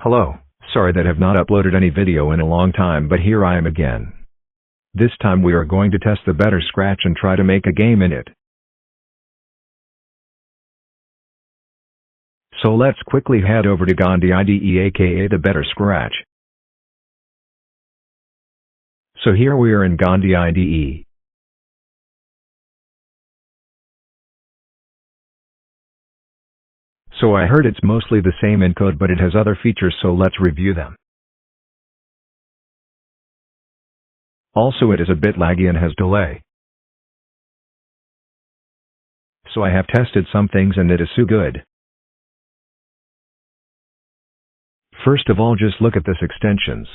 Hello, sorry that have not uploaded any video in a long time, but here I am again. This time we are going to test the better Scratch and try to make a game in it. So let's quickly head over to Gandi IDE, aka the better Scratch. So here we are in Gandi IDE. So I heard it's mostly the same in code, but it has other features, so let's review them. Also, it is a bit laggy and has delay. So I have tested some things and it is so good. First of all, just look at this extensions.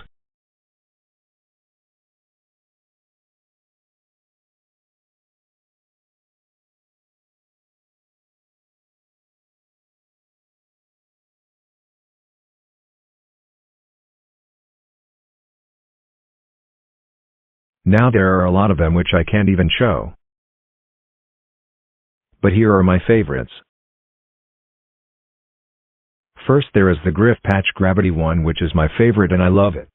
Now there are a lot of them which I can't even show. But here are my favorites. First there is the Griffpatch Gravity one, which is my favorite and I love it.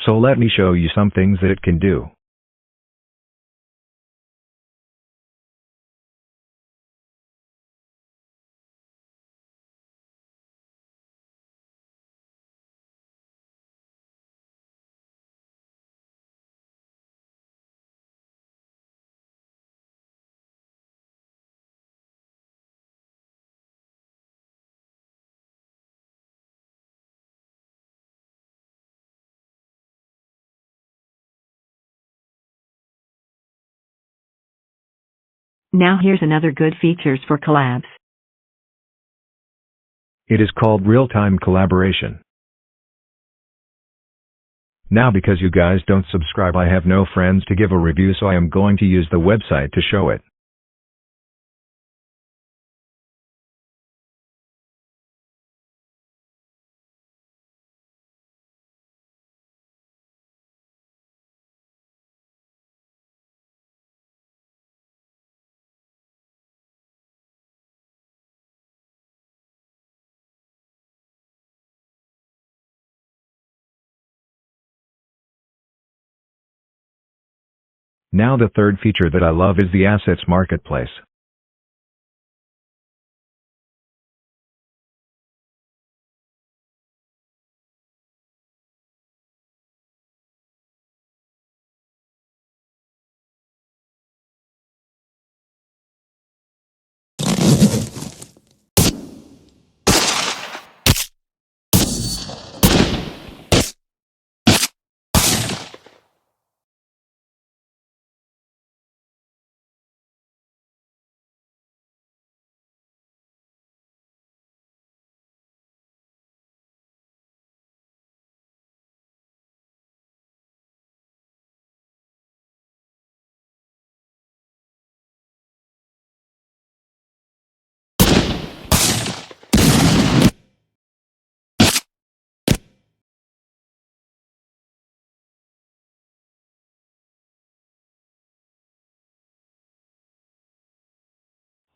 So let me show you some things that it can do. Now here's another good features for collabs. It is called real-time collaboration. Now because you guys don't subscribe, I have no friends to give a review, so I am going to use the website to show it. Now the third feature that I love is the Assets Marketplace.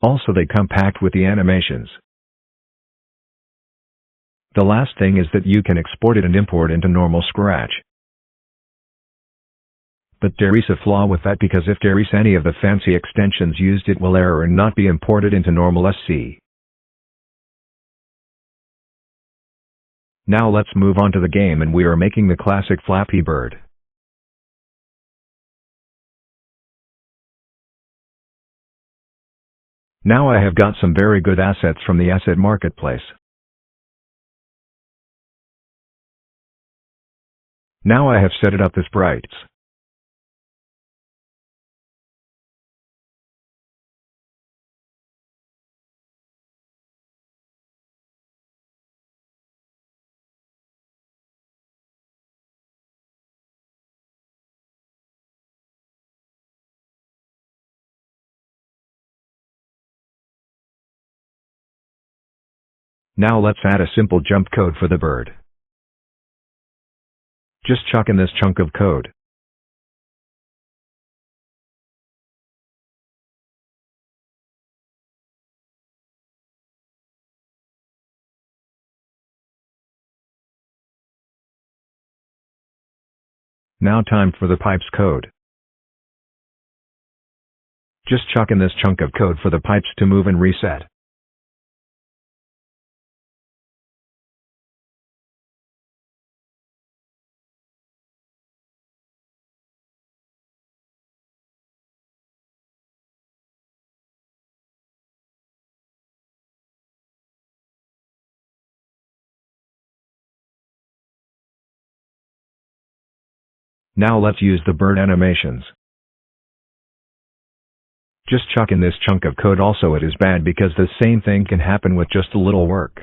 Also, they come packed with the animations. The last thing is that you can export it and import into normal Scratch. But there is a flaw with that, because if there is any of the fancy extensions used, it will error and not be imported into normal SC. Now let's move on to the game, and we are making the classic Flappy Bird. Now I have got some very good assets from the Asset Marketplace. Now I have set it up as sprites. Now let's add a simple jump code for the bird. Just chuck in this chunk of code. Now time for the pipes code. Just chuck in this chunk of code for the pipes to move and reset. Now let's use the bird animations. Just chuck in this chunk of code also. It is bad because the same thing can happen with just a little work.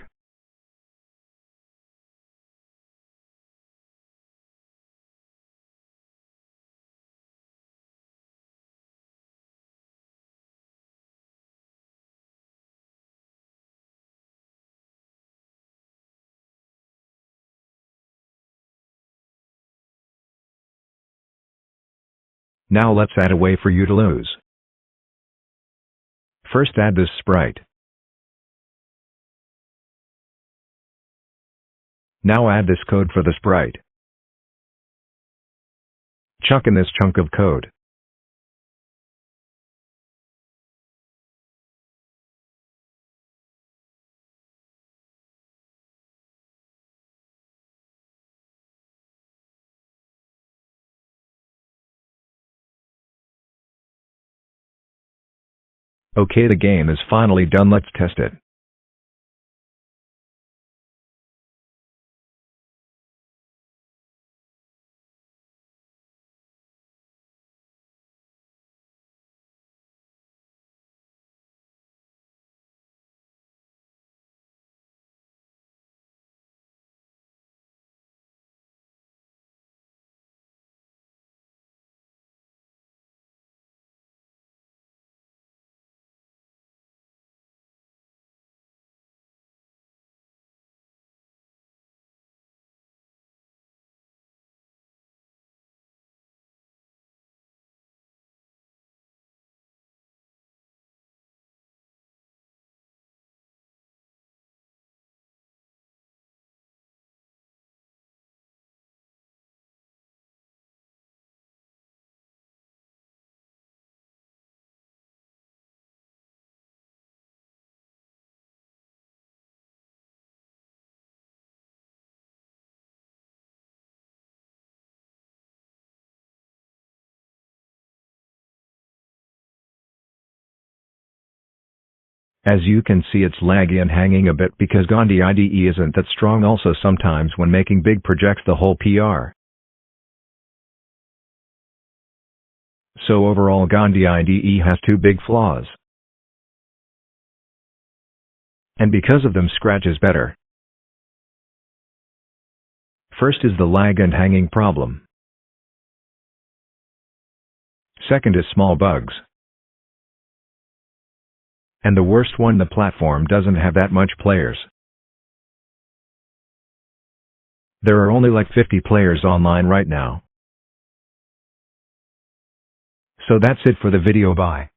Now let's add a way for you to lose. First add this sprite. Now add this code for the sprite. Chuck in this chunk of code. Okay, the game is finally done. Let's test it. As you can see, it's laggy and hanging a bit because Gandi IDE isn't that strong. Also, sometimes when making big projects the whole PR. So overall Gandi IDE has two big flaws. And because of them Scratch is better. First is the lag and hanging problem. Second is small bugs. And the worst one, the platform doesn't have that much players. There are only like 50 players online right now. So that's it for the video. Bye.